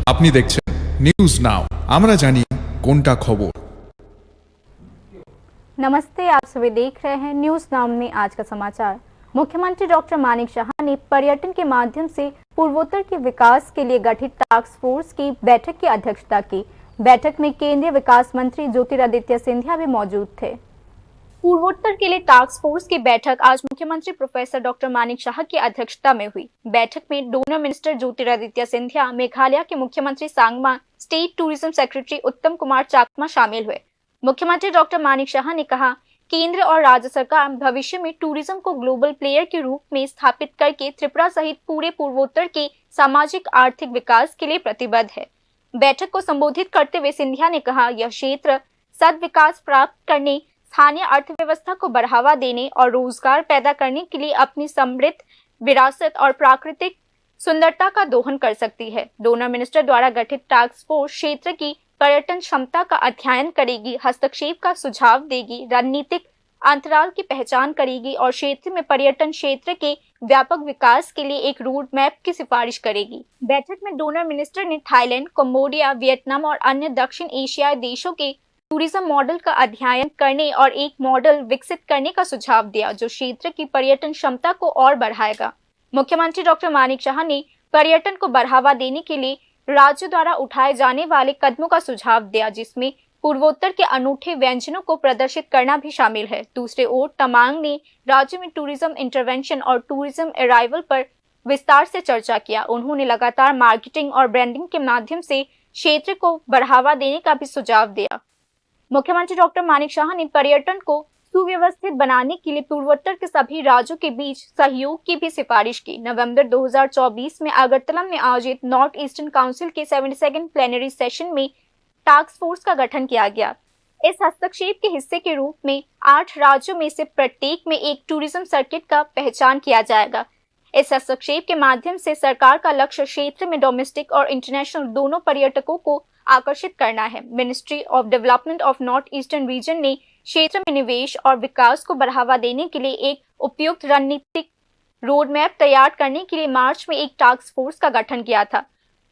আপনি দেখছেন news now, আমরা জানি কোনটা খবর। नमस्ते, आप सभी देख रहे हैं न्यूज नाउ में आज का समाचार। मुख्यमंत्री डॉक्टर मानिक शाह ने पर्यटन के माध्यम से पूर्वोत्तर के विकास के लिए गठित टास्क फोर्स की बैठक की अध्यक्षता की। बैठक में केंद्रीय विकास मंत्री ज्योतिरादित्य सिंधिया भी मौजूद थे। पूर्वोत्तर के लिए टास्क फोर्स की बैठक आज मुख्यमंत्री प्रोफेसर डॉक्टर मानिक शाह की अध्यक्षता में हुई। बैठक में डोनर मिनिस्टर ज्योतिरादित्य सिंधिया, मेघालय के मुख्यमंत्री सांगमा, स्टेट टूरिज्म सेक्रेटरी उत्तम कुमार चाकमा शामिल हुए। मुख्यमंत्री डॉक्टर मानिक शाह ने कहा, केंद्र और राज्य सरकार भविष्य में टूरिज्म को ग्लोबल प्लेयर के रूप में स्थापित करके त्रिपुरा सहित पूरे पूर्वोत्तर के सामाजिक आर्थिक विकास के लिए प्रतिबद्ध है। बैठक को संबोधित करते हुए सिंधिया ने कहा, यह क्षेत्र सद विकास प्राप्त करने, स्थानीय अर्थव्यवस्था को बढ़ावा देने और रोजगार पैदा करने के लिए अपनी समृद्ध विरासत और प्राकृतिक सुंदरता का दोहन कर सकती है। डोनर मिनिस्टर द्वारा गठित टास्क फोर्स क्षेत्र की पर्यटन क्षमता का अध्ययन करेगी, हस्तक्षेप का सुझाव देगी, रणनीतिक अंतराल की पहचान करेगी और क्षेत्र में पर्यटन क्षेत्र के व्यापक विकास के लिए एक रोड मैप की सिफारिश करेगी। बैठक में डोनर मिनिस्टर ने थाईलैंड, कंबोडिया, वियतनाम और अन्य दक्षिण एशियाई देशों के टूरिज्म मॉडल का अध्ययन करने और एक मॉडल विकसित करने का सुझाव दिया, जो क्षेत्र की पर्यटन क्षमता को और बढ़ाएगा। मुख्यमंत्री डॉक्टर मानिक शाह ने पर्यटन को बढ़ावा देने के लिए राज्य द्वारा उठाए जाने वाले कदमों का सुझाव दिया, जिसमें पूर्वोत्तर के अनूठे व्यंजनों को प्रदर्शित करना भी शामिल है। दूसरे ओर तमांग ने राज्य में टूरिज्म इंटरवेंशन और टूरिज्म अराइवल पर विस्तार से चर्चा किया। उन्होंने लगातार मार्केटिंग और ब्रांडिंग के माध्यम से क्षेत्र को बढ़ावा देने का भी सुझाव दिया। मुख्यमंत्री डॉक्टर मानिक शाह ने पर्यटन को सुव्यवस्थित बनाने के लिए पूर्वोत्तर के सभी राज्यों के बीच सहयोग की भी सिफारिश की। नवंबर 2024 में अगरतला में आयोजित नॉर्थ ईस्टर्न काउंसिल के 72nd प्लेनरी सेशन में टास्क फोर्स का गठन किया गया। इस हस्तक्षेप के हिस्से के रूप में 8 राज्यों में से प्रत्येक में एक टूरिज्म सर्किट का पहचान किया जाएगा। इस हस्तक्षेप के माध्यम से सरकार का लक्ष्य क्षेत्र में डोमेस्टिक और इंटरनेशनल दोनों पर्यटकों को आकर्षित करना है। Ministry of development of north eastern region ने क्षेत्र में निवेश और विकास को बढ़ावा देने के लिए एक उपयुक्त रणनीतिक रोड मैप तैयार करने के लिए मार्च में एक टास्क फोर्स का गठन किया था।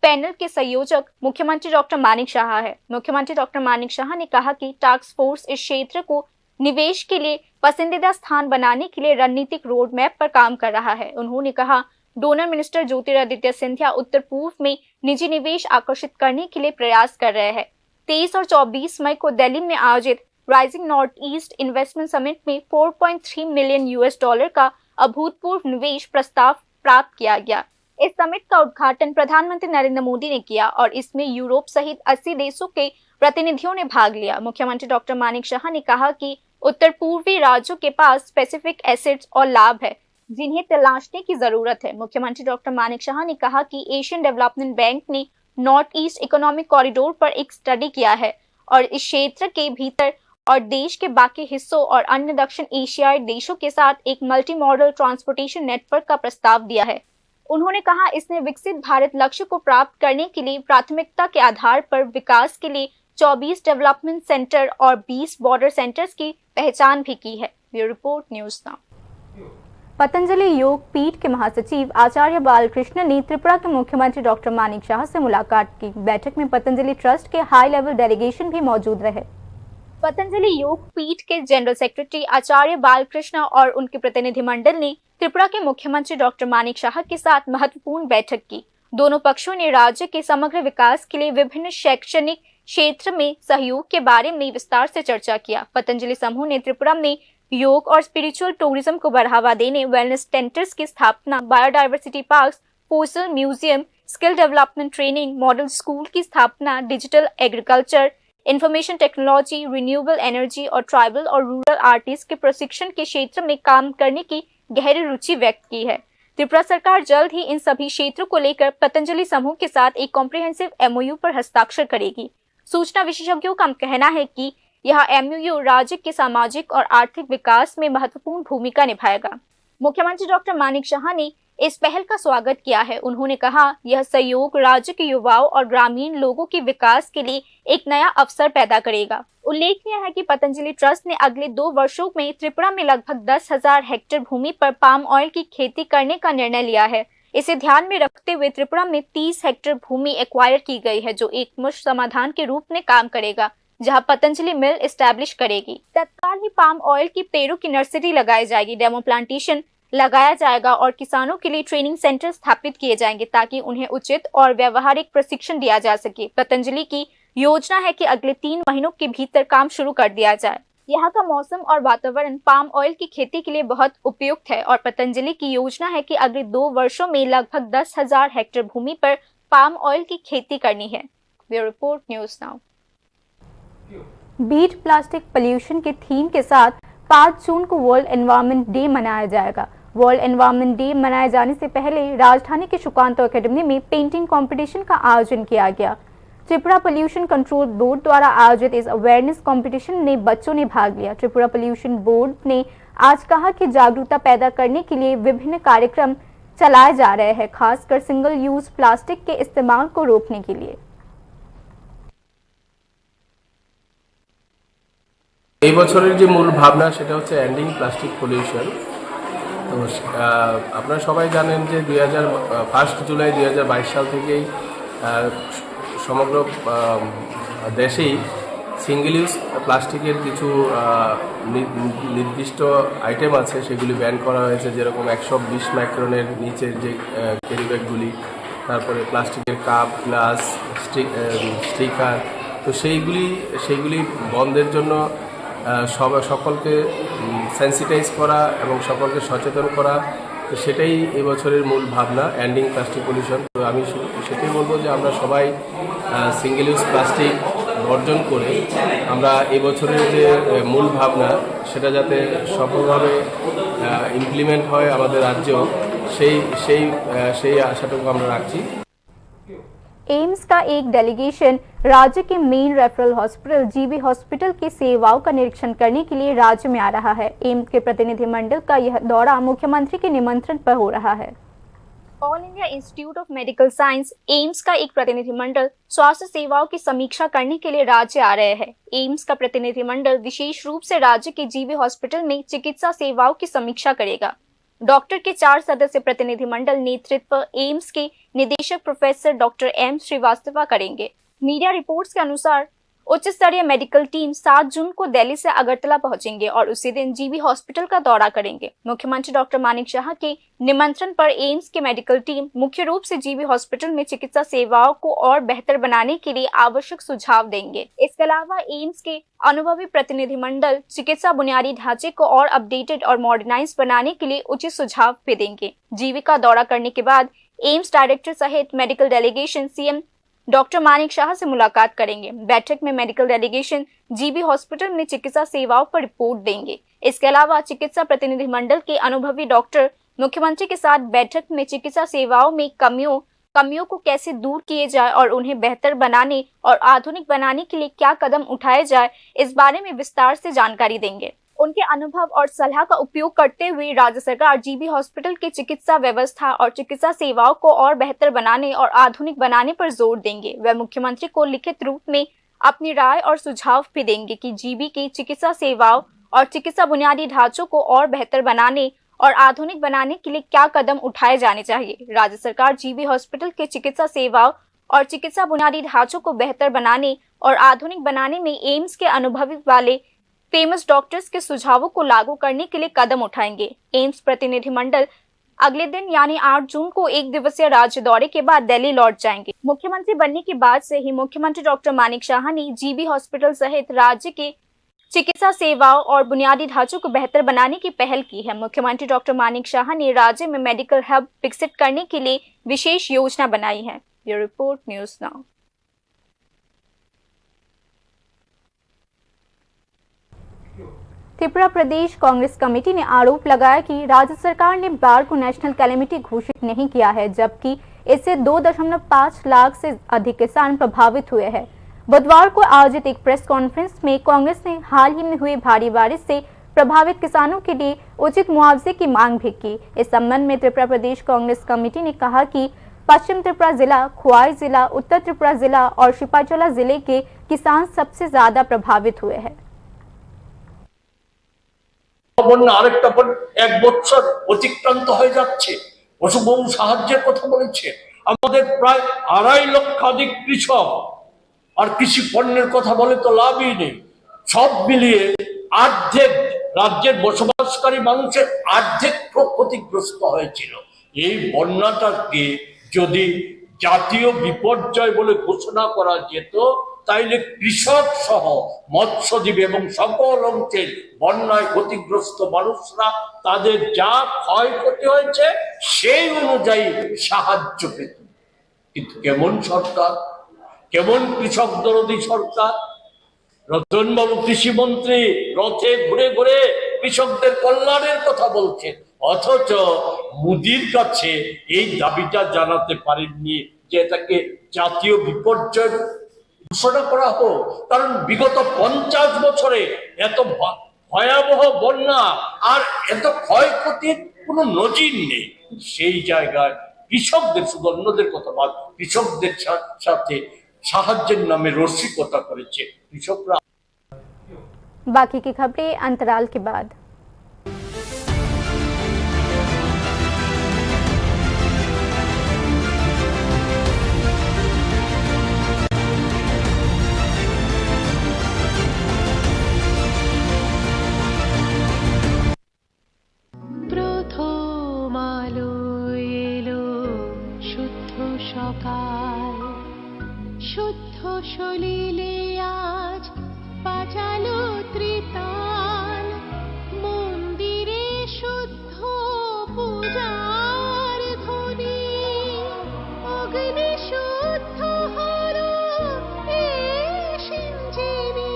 पैनल के संयोजक मुख्यमंत्री डॉक्टर मानिक शाह है। मुख्यमंत्री डॉक्टर मानिक शाह ने कहा कि टास्क फोर्स इस क्षेत्र को निवेश के लिए पसंदीदा स्थान बनाने के लिए रणनीतिक रोड मैप पर काम कर रहा है। उन्होंने कहा, डोनर मिनिस्टर ज्योतिरादित्य सिंधिया उत्तर पूर्व में निजी निवेश आकर्षित करने के लिए प्रयास कर रहे हैं। 23 और 24 मई को दिल्ली में आयोजित rising north east investment summit में $4.3 मिलियन का अभूतपूर्व निवेश प्रस्ताव प्राप्त किया गया। इस समिट का उद्घाटन प्रधानमंत्री नरेंद्र मोदी ने किया और इसमें यूरोप सहित 80 देशों के प्रतिनिधियों ने भाग लिया। मुख्यमंत्री डॉक्टर मानिक शाह ने कहा कि उत्तर पूर्वी राज्यों के पास स्पेसिफिक एसेट्स और लाभ है, जिन्हें तलाशने की जरूरत है। मुख्यमंत्री डॉक्टर मानिक शाह ने कहा कि एशियन डेवलपमेंट बैंक ने नॉर्थ ईस्ट इकोनॉमिक कॉरिडोर पर एक स्टडी किया है और इस क्षेत्र के भीतर और देश के बाकी हिस्सों और अन्य दक्षिण एशियाई देशों के साथ एक मल्टी मॉडल ट्रांसपोर्टेशन नेटवर्क का प्रस्ताव दिया है। उन्होंने कहा, इसने विकसित भारत लक्ष्य को प्राप्त करने के लिए प्राथमिकता के आधार पर विकास के लिए 24 डेवलपमेंट सेंटर और 20 बॉर्डर सेंटर्स की पहचान भी की है। Bureau report, news now. Patanjali योग पीठ के महासचिव आचार्य बालकृष्ण ने त्रिपुरा के मुख्यमंत्री डॉक्टर मानिक शाह से मुलाकात की। बैठक में पतंजलि ट्रस्ट के हाई लेवल डेलीगेशन भी मौजूद रहे। पतंजलि योग पीठ के जनरल सेक्रेटरी आचार्य बालकृष्ण और उनके प्रतिनिधिमंडल ने त्रिपुरा के मुख्यमंत्री डॉक्टर मानिक शाह के साथ महत्वपूर्ण बैठक की। दोनों पक्षों ने राज्य के समग्र विकास के लिए विभिन्न शैक्षणिक क्षेत्र में सहयोग के बारे में विस्तार से चर्चा किया। पतंजलि समूह ने त्रिपुरा में योग और स्पिरिचुअल टूरिज्म को बढ़ावा देने वेलनेस सेंटर्स की स्थापना, biodiversity park, fossil museum, skill development training, model school की स्थापना, digital agriculture, information technology, renewable energy और ट्राइबल और रूरल आर्टिस्ट के प्रशिक्षण के क्षेत्र में काम करने की गहरी रुचि व्यक्त की है। त्रिपुरा सरकार जल्द ही इन सभी क्षेत्रों को लेकर पतंजलि समूह के साथ एक कॉम्प्रिहेंसिव एमओयू पर हस्ताक्षर करेगी। सूचना विशेषज्ञों का कहना है कि यह एमओयू राज्य के सामाजिक और आर्थिक विकास में महत्वपूर्ण भूमिका निभाएगा। मुख्यमंत्री डॉक्टर मानिक शाह ने इस पहल का स्वागत किया है। उन्होंने कहा, यह सहयोग राज्य के युवाओं और ग्रामीण लोगों के विकास के लिए एक नया अवसर पैदा करेगा। उल्लेखनीय है कि पतंजलि ट्रस्ट ने अगले 2 वर्षों में त्रिपुरा में लगभग 10,000 हेक्टेयर भूमि पर पाम ऑयल की खेती करने का निर्णय लिया है। इसे ध्यान में रखते हुए त्रिपुरा में 30 हेक्टेयर भूमि एक्वायर की गई है, जो एकमुश्त समाधान के रूप में काम करेगा, जहां पतंजलि मिल एस्टैब्लिश करेगी। तत्काल ही पाम ऑयल की पेड़ों की नर्सरी लगाई जाएगी, डेमो प्लांटेशन लगाया जाएगा और किसानों के लिए ट्रेनिंग सेंटर स्थापित किए जाएंगे ताकि उन्हें उचित और व्यवहारिक प्रशिक्षण दिया जा सके। पतंजलि की योजना है कि अगले 3 महीनों के भीतर काम शुरू कर दिया जाए। यहाँ का मौसम और वातावरण पाम ऑयल की खेती के लिए बहुत उपयुक्त है और पतंजलि की योजना है कि अगले 2 वर्षों में लगभग 10,000 हेक्टेयर भूमि पर पाम ऑयल की खेती करनी है। Bureau report, news now. Beat plastic pollution के थीम के साथ 5 जून को वर्ल्ड एनवायरनमेंट डे मनाया जाएगा। वर्ल्ड एनवायरनमेंट डे मनाए जाने से पहले राजधानी के सुकांतो एकेडमी में पेंटिंग कंपटीशन का आयोजन किया गया। त्रिपुरा पोल्यूशन कंट्रोल बोर्ड द्वारा आयोजित इस अवेयरनेस कंपटीशन में बच्चों ने भाग लिया। त्रिपुरा पोल्यूशन बोर्ड ने आज कहा कि जागरूकता पैदा करने के लिए विभिन्न कार्यक्रम चलाए जा रहे हैं, खासकर सिंगल यूज प्लास्टिक के इस्तेमाल को रोकने के लिए। এই বছরের যে মূল ভাবনা সেটা হচ্ছে এন্ডিং প্লাস্টিক পলিউশন। তো আপনারা সবাই জানেন যে 1 জুলাই 2022 সাল থেকেই সমগ্র দেশেই সিঙ্গেল ইউজ প্লাস্টিকের কিছু নির্দিষ্ট আইটেম আছে, সেগুলি ব্যান করা হয়েছে, যেরকম 120 মাইক্রনের নিচের যে ক্যারি ব্যাগগুলি, তারপরে প্লাস্টিকের কাপ, গ্লাস, স্টিকার। তো সেইগুলি বন্ধের জন্য সকলকে সেন্সিটাইজ করা এবং সকলকে সচেতন করা, তো সেটাই এবছরের মূল ভাবনা, এন্ডিং প্লাস্টিক পলিউশন। তো আমি সেটাই বলবো যে আমরা সবাই সিঙ্গেল ইউজ প্লাস্টিক বর্জন করে আমরা এবছরের যে মূল ভাবনা সেটা যাতে সফলভাবে ইমপ্লিমেন্ট হয় আমাদের রাজ্যেও, সেই আশাটুকু আমরা রাখছি। एम्स का एक डेलीगेशन राज्य के main referral hospital GB hospital की सेवाओं का निरीक्षण करने के लिए राज्य में आ रहा है। एम्स के प्रतिनिधिमंडल का यह दौरा मुख्यमंत्री के निमंत्रण पर हो रहा है। All India institute of medical science AIIMS का एक प्रतिनिधिमंडल स्वास्थ्य सेवाओं की समीक्षा करने के लिए राज्य आ रहे हैं। एम्स का प्रतिनिधिमंडल विशेष रूप से राज्य के जीबी हॉस्पिटल में चिकित्सा सेवाओं की समीक्षा करेगा। डॉक्टर के 4 सदस्य प्रतिनिधिमंडल नेतृत्व एम्स के निदेशक प्रोफेसर डॉक्टर एम श्रीवास्तव करेंगे। मीडिया रिपोर्ट्स के अनुसार उच्च स्तरीय मेडिकल टीम 7 जून को दिल्ली से अगरतला पहुंचेंगे और उसी दिन जीबी हॉस्पिटल का दौरा करेंगे। मुख्यमंत्री डॉक्टर मानिक शाह के निमंत्रण पर एम्स की मेडिकल टीम मुख्य रूप से जीबी हॉस्पिटल में चिकित्सा सेवाओं को और बेहतर बनाने के लिए आवश्यक सुझाव देंगे। इसके अलावा एम्स के अनुभवी प्रतिनिधिमंडल चिकित्सा बुनियादी ढांचे को और अपडेटेड और मॉडर्नाइज बनाने के लिए उचित सुझाव भी देंगे। जीबी का दौरा करने के बाद एम्स डायरेक्टर सहित medical delegation CM doctor Manik Shah से मुलाकात करेंगे। बैठक में मेडिकल डेलीगेशन जीबी हॉस्पिटल में चिकित्सा सेवाओं पर रिपोर्ट देंगे। इसके अलावा चिकित्सा प्रतिनिधिमंडल के अनुभवी डॉक्टर मुख्यमंत्री के साथ बैठक में चिकित्सा सेवाओं में कमियों को कैसे दूर किए जाए और उन्हें बेहतर बनाने और आधुनिक बनाने के लिए क्या कदम उठाए जाए, इस बारे में विस्तार से जानकारी देंगे। उनके अनुभव और सलाह का उपयोग करते हुए राज्य सरकार जीबी हॉस्पिटल की चिकित्सा व्यवस्था और चिकित्सा सेवाओं को और बेहतर बनाने और आधुनिक बनाने पर जोर देंगे। वह मुख्यमंत्री को लिखित रूप में अपनी राय और सुझाव भी देंगे कि जीबी की चिकित्सा सेवाओं और चिकित्सा बुनियादी ढांचों को और बेहतर बनाने और आधुनिक बनाने के लिए क्या कदम उठाए जाने चाहिए। राज्य सरकार जीबी हॉस्पिटल के चिकित्सा सेवाओं और चिकित्सा बुनियादी ढांचों को बेहतर बनाने और आधुनिक बनाने में एम्स के अनुभवी वाले फेमस डॉक्टर्स के सुझावों को लागू करने के लिए कदम उठाएंगे। एम्स प्रतिनिधिमंडल अगले दिन यानी 8 जून को 1 दिवसीय राज्य दौरे के बाद दिल्ली लौट जाएंगे। मुख्यमंत्री बनने के बाद से ही मुख्यमंत्री डॉक्टर मानिक शाह ने जीबी हॉस्पिटल सहित राज्य के चिकित्सा सेवाओं और बुनियादी ढांचों को बेहतर बनाने की पहल की है। मुख्यमंत्री डॉक्टर मानिक शाह ने राज्य में मेडिकल हब विकसित करने के लिए विशेष योजना बनाई है। Bureau report, news now. Tripura प्रदेश कांग्रेस कमेटी ने आरोप लगाया कि राज्य सरकार ने बाढ़ को नेशनल कैलेमिटी घोषित नहीं किया है, जबकि इससे 2.5 लाख से अधिक किसान प्रभावित हुए हैं। बुधवार को आयोजित एक प्रेस कॉन्फ्रेंस में कांग्रेस ने हाल ही में हुए भारी बारिश से प्रभावित किसानों के लिए उचित मुआवजे की मांग भी की। इस संबंध में त्रिपुरा प्रदेश कांग्रेस कमेटी ने कहा कि पश्चिम त्रिपुरा जिला, खुआई जिला, उत्तर त्रिपुरा जिला और शिपाचला जिले के किसान सबसे ज्यादा प्रभावित हुए हैं। বন্যা আরেকটা এক বছর অতিক্রান্ত হয়ে যাচ্ছে, অসম্ভব সাহায্যের কথা বলেছে। আমাদের প্রায় 2.5 লক্ষাধিক কৃষক, আর কৃষি পণ্যের কথা বলে তো লাভই নেই। সব মিলিয়ে অর্ধেক রাজ্যের বসবাসকারী মানুষের অর্ধেক ক্ষতিগ্রস্ত হয়েছিল। এই বন্যাটাকে যদি জাতীয় বিপর্যয় বলে ঘোষণা করা যেত, তাইলে কৃষক সহ মৎস্যজীবী এবং সকল অংশের বন্যায় ক্ষতিগ্রস্ত মানুষরা তাদের যা ক্ষয়ক্ষতি হয়েছে সেই অনুযায়ী সাহায্য পেত। কিন্তু কেমন সরকার, কেমন কৃষক দরদী সরকার! রতনবাবু কৃষিমন্ত্রী রথে ঘুরে ঘুরে কৃষকদের কল্যাণের কথা বলছেন, অথচ মোদির কাছে এই দাবিটা জানাতে পারেননি যে এটাকে জাতীয় বিপর্যয় ঘোষণা করা হোক। কারণ বিগত 50 বছরে এত ভয়াবহ বন্যা আর এত ক্ষয়ক্ষতির কোনো নজির নেই। সেই জায়গায় কৃষকদের, শুধু অন্যদের কথা বাদ, কৃষকদের সাথে সাহায্যের নামে রসিকতা করেছে কৃষকরা। बाकी की खबरें अंतराल के बाद। প্রথম আলো এলো শুদ্ধ সকাল, শুদ্ধ সলিলে আজ বাজালো ত্রিতাল, মন্দিরে শুদ্ধ পূজার ধ্বনি, অগ্নি শুদ্ধ হলো সিঞ্জিনী,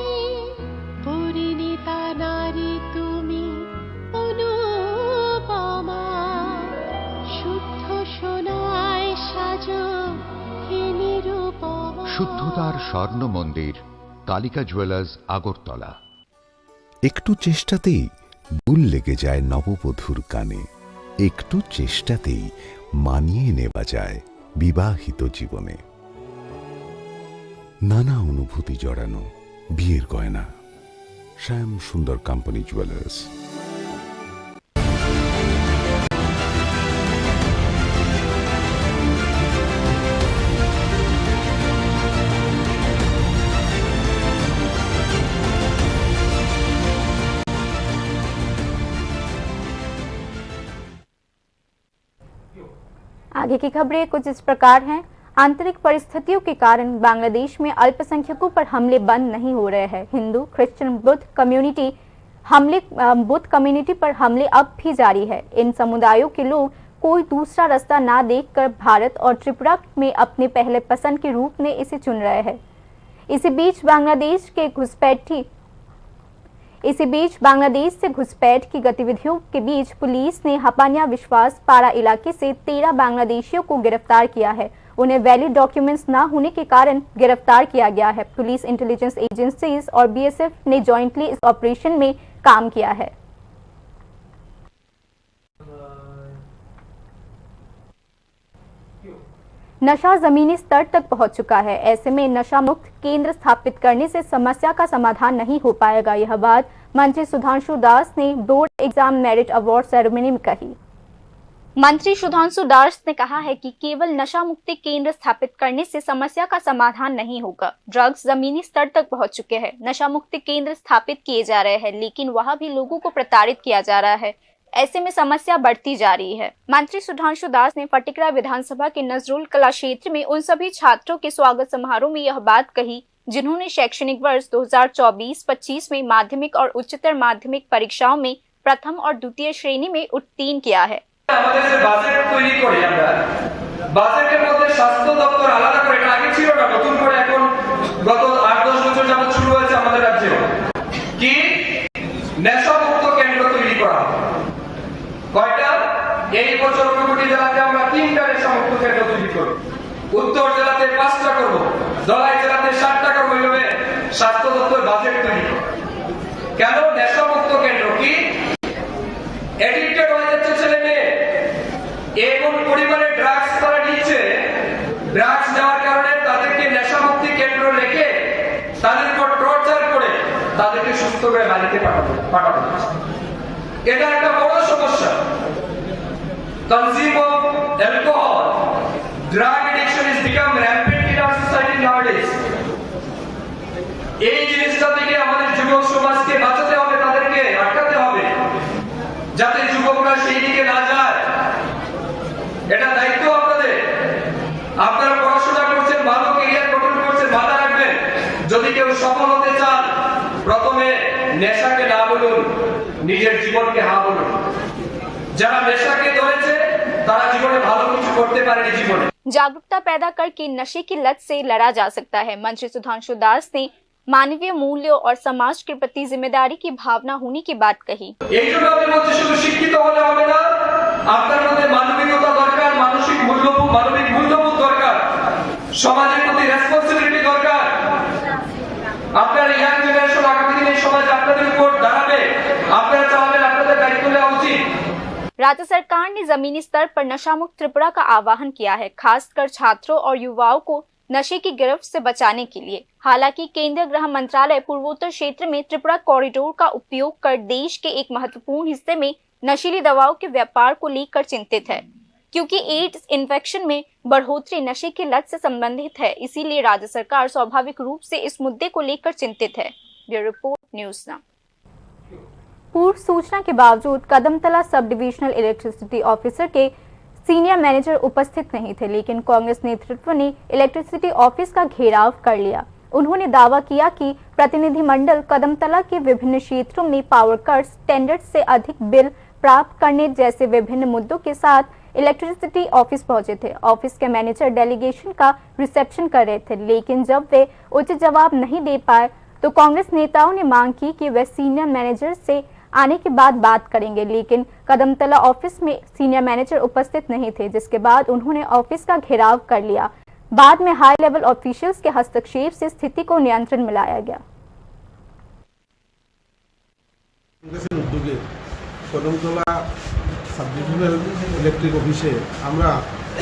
পরিণীতা নারী তুমি অনুপমা, শুদ্ধ সোনায় সাজো হে নিরুপমা। শুদ্ধতার স্বর্ণ মন্দির, কালিকা জুয়েলার্স, আগরতলা। একটু চেষ্টাতেই দুল লেগে যায় নববধূর কানে, একটু চেষ্টাতেই মানিয়ে নেওয়া যায় বিবাহিত জীবনে। নানা অনুভূতি জড়ানো বিয়ের গয়না, শ্যাম সুন্দর কোম্পানি জুয়েলার্স। आगे की खबरें कुछ इस प्रकार हैं। आंतरिक परिस्थितियों के कारण बांग्लादेश में अल्पसंख्यकों पर हमले बंद नहीं हो रहे हैं। हिंदू, क्रिश्चियन, बुद्ध कम्युनिटी पर हमले अब भी जारी है। इन समुदायों के लोग कोई दूसरा रास्ता ना देखकर भारत और त्रिपुरा में अपने पहले पसंद के रूप में इसे चुन रहे हैं। इसी बीच बांग्लादेश से घुसपैठ की गतिविधियों के बीच पुलिस ने हपानिया विश्वास पारा इलाके से 13 बांग्लादेशियों को गिरफ्तार किया है। उन्हें वैलिड डॉक्यूमेंट्स न होने के कारण गिरफ्तार किया गया है। पुलिस, इंटेलिजेंस एजेंसीज और बीएसएफ ने जॉइंटली इस ऑपरेशन में काम किया है। नशा जमीनी स्तर तक पहुंच चुका है। ऐसे में नशा मुक्त केंद्र स्थापित करने से समस्या का समाधान नहीं हो पाएगा। यह बात मंत्री सुधांशु दास ने board exam merit award ceremony में कही। मंत्री सुधांशु दास ने कहा है कि केवल नशा मुक्ति केंद्र स्थापित करने से समस्या का समाधान नहीं होगा। ड्रग्स जमीनी स्तर तक पहुंच चुके हैं। नशा मुक्ति केंद्र स्थापित किए जा रहे हैं, लेकिन वहां भी लोगों को प्रताड़ित किया जा रहा है। ऐसे में समस्या बढ़ती जा रही है। मंत्री सुधांशु दास ने फटिकरा विधानसभा के नजरुल कला क्षेत्र में उन सभी छात्रों के स्वागत समारोह में यह बात कही जिन्होंने शैक्षणिक वर्ष 2024-25 में माध्यमिक और उच्चतर माध्यमिक परीक्षाओं में प्रथम और द्वितीय श्रेणी में उत्तीर्ण किया है। আমাদের যে বাজেট তৈরি করি আমরা, বাজেটের মধ্যে স্বাস্থ্য দপ্তর আলাদা করে, এটা আগে ছিল না, নতুন করে এখন গত 8-10 বছর যাবত শুরু হয়েছে আমাদের রাজ্যে কি নেশামুক্ত কেন্দ্র তৈরি করা হবে। কয়টা? এই বছর ঊনকোটি জেলাতে আমরা 3টা নেশামুক্ত কেন্দ্র তৈরি করব, উত্তর জেলাতে 5টা করব, ধলাই জেলাতে 7টা করব। এইভাবে স্বাস্থ্য দপ্তর বাজেট তৈরি করে। কেন নেশামুক্ত কেন্দ্র? কি এডিক্টেড হয়ে যাচ্ছে ছেলে মেয়ে, এমন পরিমাণে ড্রাগস তারা নিচ্ছে, ড্রাগস নেওয়ার কারণে তাদেরকে নেশামুক্তি কেন্দ্র রেখে তাদের উপর টর্চার করে তাদেরকে সুস্থ করে বাড়িতে পাঠানো। এটা একটা বড় সমস্যা। consume of alcohol, drug addiction has become rampant in our society nowadays. এই জিনিসটা থেকে আমাদের যুবক সমাজকে বাঁচাতে হবে, তাদেরকে আটকাতে হবে যাতে যুবকরা সেই দিকে না যায়। এটা দায়িত্ব আপনাদের। আপনারা পড়াশোনা করছেন, ভালো ক্যারিয়ার গঠন করছেন, মাথা রাখবেন যদি কেউ সফল হতে চান প্রথমে নেশাকে না বলুন, নিজের জীবনকে হা বলুন। যারা নেশাকে ধরেছে তারা জীবনে ভালো কিছু করতে পারেনি জীবনে। जागरूकता पैदा करके नशे की लत से लड़ा जा सकता है। मंत्री सुधांशु दास ने मानवीय मूल्यों और समाज के प्रति जिम्मेदारी की भावना होने की बात कही। এই জন্য আমি বলছি শুধু শিক্ষিত হলে হবে না, আপনার মধ্যে মানবিকতা দরকার, মানবিক মূল্যবোধ দরকার, সমাজের প্রতি রেসপন্সিবিলিটি দরকার। আপনার ইয়াং জেনারেশন আগামী দিনে সমাজ আপনাদের উপর দাঁড়াবে, আপনারা চালাবেন, আপনাদের দায়িত্ব নেওয়া উচিত। राज्य सरकार ने जमीनी स्तर पर नशा मुक्त त्रिपुरा का आह्वान किया है, खासकर छात्रों और युवाओं को नशे की गिरफ्त से बचाने के लिए। हालांकि केंद्रीय गृह मंत्रालय पूर्वोत्तर क्षेत्र में त्रिपुरा कॉरिडोर का उपयोग कर देश के एक महत्वपूर्ण हिस्से में नशीली दवाओं के व्यापार को लेकर चिंतित है, क्योंकि एड्स इन्फेक्शन में बढ़ोतरी नशे की लत से संबंधित है। इसीलिए राज्य सरकार स्वाभाविक रूप से इस मुद्दे को लेकर चिंतित है। Bureau report, news now. पूर्व सूचना के बावजूद Kadamtala sub divisional electricity officer के सीनियर मैनेजर उपस्थित नहीं थे, लेकिन कांग्रेस नेतृत्व ने इलेक्ट्रिसिटी ऑफिस का घेराव कर लिया। उन्होंने दावा किया कि प्रतिनिधिमंडल कदमतला के विभिन्न क्षेत्रों में पावर कट्स, स्टैंडर्ड से अधिक बिल प्राप्त करने जैसे विभिन्न मुद्दों के साथ इलेक्ट्रिसिटी ऑफिस पहुंचे थे। ऑफिस के मैनेजर डेलीगेशन का रिसेप्शन कर रहे थे, लेकिन जब वे उचित जवाब नहीं दे पाए तो कांग्रेस नेताओं ने मांग की कि वे सीनियर मैनेजर से आने के बाद बात करेंगे, लेकिन कदमतला ऑफिस में सीनियर मैनेजर उपस्थित नहीं थे, जिसके बाद उन्होंने ऑफिस का घेराव कर लिया। बाद में हाई लेवल ऑफिशियल्स के हस्तक्षेप से स्थिति को नियंत्रण में लाया गया। উদ্যোগে কদমতলা সাব ডিভিশনাল ইলেকট্রিক অফিসে আমরা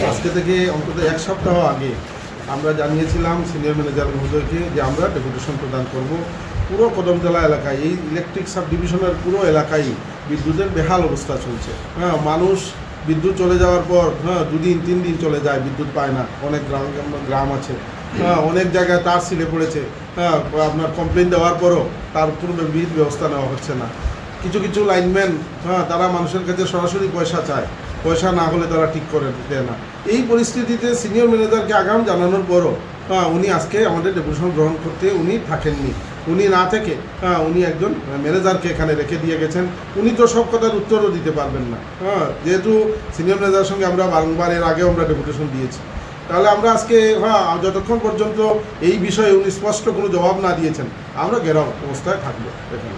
আজকে থেকে অন্তত এক সপ্তাহ আগে আমরা জানিয়েছিলাম সিনিয়র ম্যানেজার মহোদয়কে যে আমরা ডেপুটেশন প্রদান করব। পুরো কদমতলা এলাকায়, এই ইলেকট্রিক সাব ডিভিশনের পুরো এলাকায় বিদ্যুতের বেহাল অবস্থা চলছে। মানুষ বিদ্যুৎ চলে যাওয়ার পর 2 দিন 3 দিন চলে যায়, বিদ্যুৎ পায় না। অনেক গ্রাম আছে, অনেক জায়গায় তার ছিঁড়ে পড়েছে, আপনার কমপ্লেন দেওয়ার পরও তার কোনো বিহিত ব্যবস্থা নেওয়া হচ্ছে না। কিছু কিছু লাইনম্যান তারা মানুষের কাছে সরাসরি পয়সা চায়, পয়সা না হলে তারা ঠিক করে দেয় না। এই পরিস্থিতিতে সিনিয়র ম্যানেজারকে আগাম জানানোর পরও উনি আজকে আমাদের ডেপুটেশন গ্রহণ করতে উনি থাকেননি। উনি না থেকে উনি একজন ম্যানেজারকে এখানে রেখে দিয়ে গেছেন। উনি তো সব কথার উত্তরও দিতে পারবেন না, যেহেতু সিনিয়র ম্যানেজারের সঙ্গে আমরা বারংবার এর আগেও আমরা ডেপুটেশন দিয়েছি। তাহলে আমরা আজকে যতক্ষণ পর্যন্ত এই বিষয়ে উনি স্পষ্ট কোনো জবাব না দিয়েছেন আমরা ঘেরাও অবস্থায় থাকবো এখানে।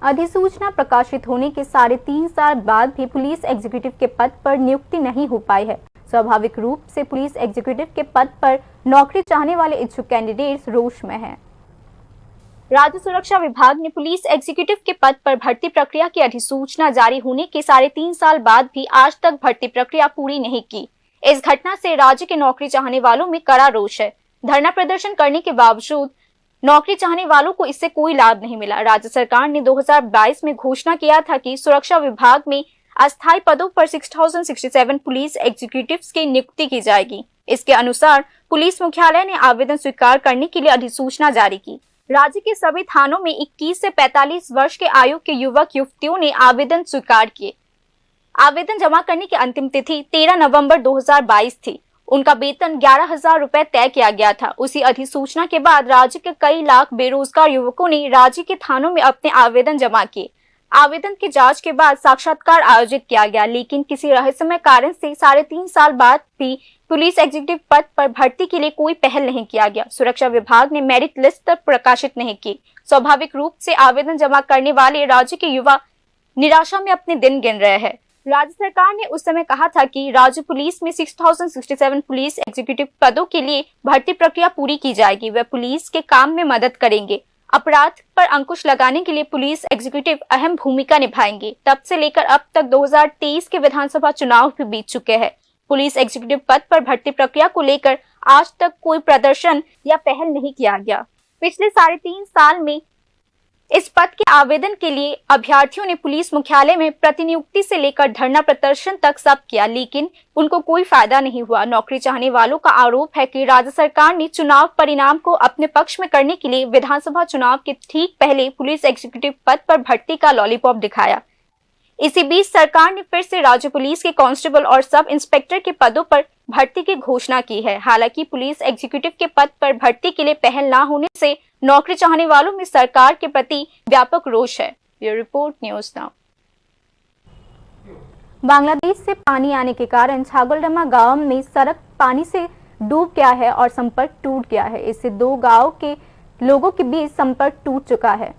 अधिसूचना प्रकाशित होने के 3.5 साल बाद भी पुलिस एग्जीक्यूटिव के पद पर नियुक्ति नहीं हो पाई है। स्वाभाविक रूप से पुलिस एग्जीक्यूटिव के पद पर नौकरी चाहने वाले इच्छुक कैंडिडेट्स रोष में हैं। राज्य सुरक्षा विभाग ने पुलिस एग्जीक्यूटिव के पद पर भर्ती प्रक्रिया की अधिसूचना जारी होने के 3.5 साल बाद भी आज तक भर्ती प्रक्रिया पूरी नहीं की। इस घटना से राज्य के नौकरी चाहने वालों में कड़ा रोष है। धरना प्रदर्शन करने के बावजूद नौकरी चाहने वालों को इससे कोई लाभ नहीं मिला। राज्य सरकार ने 2022 में घोषणा किया था कि सुरक्षा विभाग में अस्थायी पदों पर 6067 पुलिस एग्जीक्यूटिव्स की नियुक्ति की जाएगी। इसके अनुसार पुलिस मुख्यालय ने आवेदन स्वीकार करने के लिए अधिसूचना जारी की। राज्य के सभी थानों में 21 से 45 वर्ष के आयु के युवक युवतियों ने आवेदन स्वीकार किए। आवेदन जमा करने की अंतिम तिथि 13 नवंबर 2022 थी। उनका वेतन 11,000 रुपए तय किया गया था। उसी अधिसूचना के बाद राज्य के कई लाख बेरोजगार युवकों ने राज्य के थानों में अपने आवेदन जमा किए। आवेदन की जांच के बाद साक्षात्कार आयोजित किया गया, लेकिन किसी रहस्यमय कारण से 3.5 साल बाद भी पुलिस एग्जीक्यूटिव पद पर भर्ती के लिए कोई पहल नहीं किया गया। सुरक्षा विभाग ने मेरिट लिस्ट तक प्रकाशित नहीं की। स्वाभाविक रूप से आवेदन जमा करने वाले राज्य के युवा निराशा में अपने दिन गिन रहे हैं। राज्य सरकार ने उस समय कहा था कि राज्य पुलिस में 6067 पुलिस एग्जीक्यूटिव पदों के लिए भर्ती प्रक्रिया पूरी की जाएगी। वे पुलिस के काम में मदद करेंगे। अपराध पर अंकुश लगाने के लिए पुलिस एग्जीक्यूटिव अहम भूमिका निभाएंगे। तब से लेकर अब तक 2023 के विधानसभा चुनाव भी बीत चुके हैं। पुलिस एग्जीक्यूटिव पद पर भर्ती प्रक्रिया को लेकर आज तक कोई प्रदर्शन या पहल नहीं किया गया। पिछले 3.5 साल में इस पद के आवेदन के लिए अभ्यर्थियों ने पुलिस मुख्यालय में प्रतिनियुक्ति से लेकर धरना प्रदर्शन तक सब किया, लेकिन उनको कोई फायदा नहीं हुआ। नौकरी चाहने वालों का आरोप है कि राज्य सरकार ने चुनाव परिणाम को अपने पक्ष में करने के लिए विधानसभा चुनाव के ठीक पहले पुलिस एग्जीक्यूटिव पद पर भर्ती का लॉलीपॉप दिखाया। इसी बीच सरकार ने फिर से राज्य पुलिस के कांस्टेबल और सब इंस्पेक्टर के पदों पर भर्ती की घोषणा की है। हालांकि पुलिस एग्जीक्यूटिव के पद पर भर्ती के लिए पहल न होने से नौकरी चाहने वालों में सरकार के प्रति व्यापक रोष है। Bureau report, news now. Bangladesh से पानी आने के कारण छागलडमा गांव में सड़क पानी से डूब गया है और संपर्क टूट गया है। इससे दो गांव के लोगों के बीच संपर्क टूट चुका है।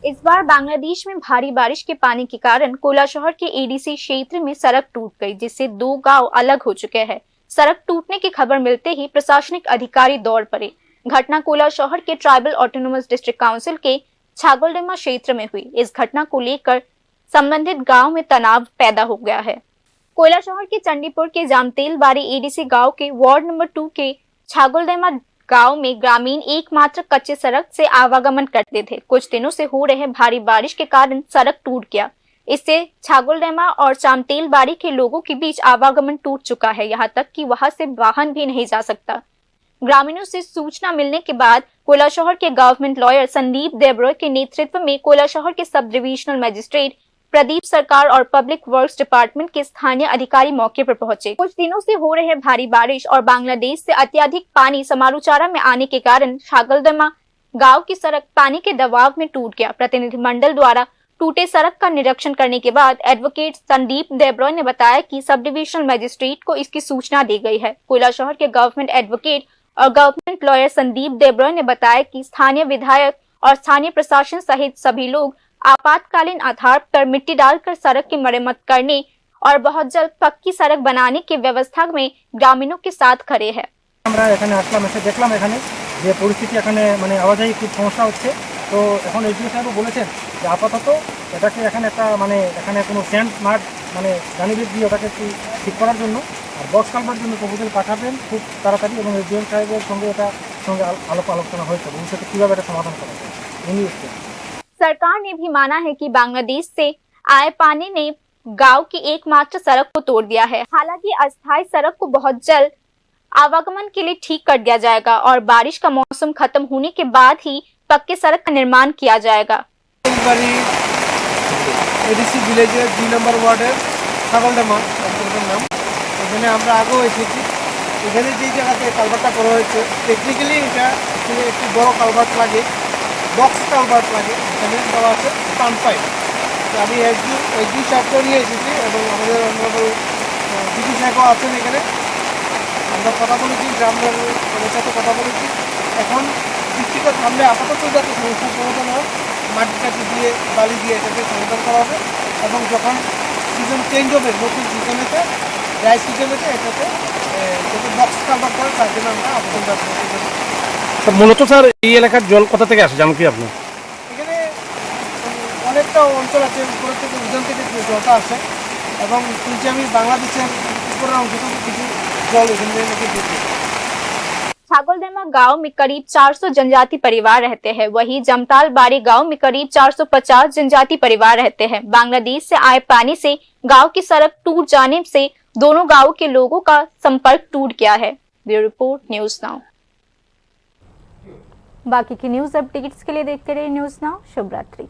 इस बार बांग्लादेश में भारी बारिश के पानी के कारण कोयला शहर के एडीसी क्षेत्र में सड़क टूट गई, जिससे दो गांव अलग हो चुके हैं। सड़क टूटने की खबर मिलते ही प्रशासनिक अधिकारी दौड़ पड़े। घटना कोयला शहर के ट्राइबल ऑटोनोमस डिस्ट्रिक्ट काउंसिल के छागलडमा क्षेत्र में हुई। इस घटना को लेकर संबंधित गांव में तनाव पैदा हो गया है। कोयला शहर के चंडीपुर के जामतेल बारी एडीसी गांव के वार्ड नंबर 2 के छागलडमा गांव में ग्रामीण एकमात्र कच्चे सड़क से आवागमन करते थे। कुछ दिनों से हो रहे भारी बारिश के कारण सड़क टूट गया। इससे छागलडमा और चामतेल बारी के लोगों के बीच आवागमन टूट चुका है। यहाँ तक कि वहां से वाहन भी नहीं जा सकता। ग्रामीणों से सूचना मिलने के बाद कोयला शहर के गवर्नमेंट लॉयर संदीप देब्रॉय के नेतृत्व में कोयला शहर के सब डिविजनल मजिस्ट्रेट प्रदीप सरकार और पब्लिक वर्क्स डिपार्टमेंट के स्थानीय अधिकारी मौके पर पहुंचे। कुछ दिनों से हो रहे भारी बारिश और बांग्लादेश से अत्यधिक पानी समारूचारा में आने के कारण छागलदमा गांव की सड़क पानी के दबाव में टूट गया। प्रतिनिधिमंडल द्वारा टूटे सड़क का निरीक्षण करने के बाद एडवोकेट संदीप देब्रॉय ने बताया कि सब डिविजनल मजिस्ट्रेट को इसकी सूचना दी गई है। कोयला शहर के गवर्नमेंट एडवोकेट और गवर्नमेंट लॉयर संदीप देब्रॉय ने बताया कि स्थानीय विधायक और स्थानीय प्रशासन सहित सभी लोग आपातकालीन आधार पर मिट्टी डालकर सड़क की मरम्मत करने और बहुत जल्द पक्की सड़क बनाने की व्यवस्था में ग्रामीणों के साथ खड़े हैं। আমরা এখানে আসলাম, এসে দেখলাম এখানে যে পরিস্থিতি এখানে মানে আওয়াজাই খুব সমস্যা হচ্ছে। তো এখন এসডিও সাহেব বলেছেন যে আপাতত এটাকে এখানে একটা মানে এখানে কোনো স্যান্ড মাড মানে গানিবিদ দিয়ে ওটাকে একটু ঠিক করার জন্য আর বক্স কালভারের জন্য প্রপোজাল পাঠাবেন খুব তাড়াতাড়ি এবং এসডিও সাহেবের সঙ্গে এটা সঙ্গে আলোচনা হয়েছে ভবিষ্যতে কীভাবে এটা সমাধান করা যায়। सरकार ने भी माना है कि बांग्लादेश से आए पानी ने गांव की एकमात्र सड़क को तोड़ दिया है। हालांकि अस्थायी सड़क को बहुत जल्द आवागमन के लिए ठीक कर दिया जाएगा और बारिश का मौसम खत्म होने के बाद ही पक्के सड़क का निर्माण किया जाएगा। এডিসি ভিলেজের 2 নম্বর ওয়ার্ডের ছাগলডামা নাম, এখানে আমরা আগেও এসেছি। এখানে যে জায়গাতে কালভার্টটা করা হয়েছে টেকনিক্যালি এটা একটি বড় কালভার্ট লাগে, বক্স কালভার্ট লাগে, এখানে দেওয়া আছে পাম্প পাইপ। আমি এসডি সাহেবকেও নিয়ে এসেছি এবং আমাদের অন্যান্য ডিডি সাহেবও আছেন এখানে। আমরা কথা বলেছি, গ্রামের সাথে কথা বলেছি। এখন বৃষ্টিটা থামলে আপাতত যাতে সমস্যার সমাধান হয় মাটি কাটি দিয়ে বালি দিয়ে এটাকে সমাধান করা হবে এবং যখন সিজন চেঞ্জ হবে নতুন সিজনেতে ড্রাই সিজনেতে এটাতে যাতে বক্স কালভার্ট করে তার জন্য আমরা আবেদন করবো। মূলত স্যার এই এলাকার জল কোথা থেকে আসে জানো কি আপনি? এখানে অনেকটা অঞ্চল আছে, উপর থেকে উজান থেকে জলটা আসে এবং শুনছি আমি বাংলাদেশের উপরের অংশ থেকে কিছু জল এখানে নাকি দিচ্ছে। छागलदमा गांव में करीब 400 जनजाति परिवार रहते हैं। वहीं जमताल बारी गांव में करीब 450 जनजाति परिवार रहते हैं। बांग्लादेश से आए पानी से गांव की सड़क टूट जाने से दोनों गांवों के लोगों का संपर्क टूट गया है। Bureau report, news now. बाकी की न्यूज अपडेट्स के लिए देखते रहिए न्यूज़ नाउ। शुभ रात्रि।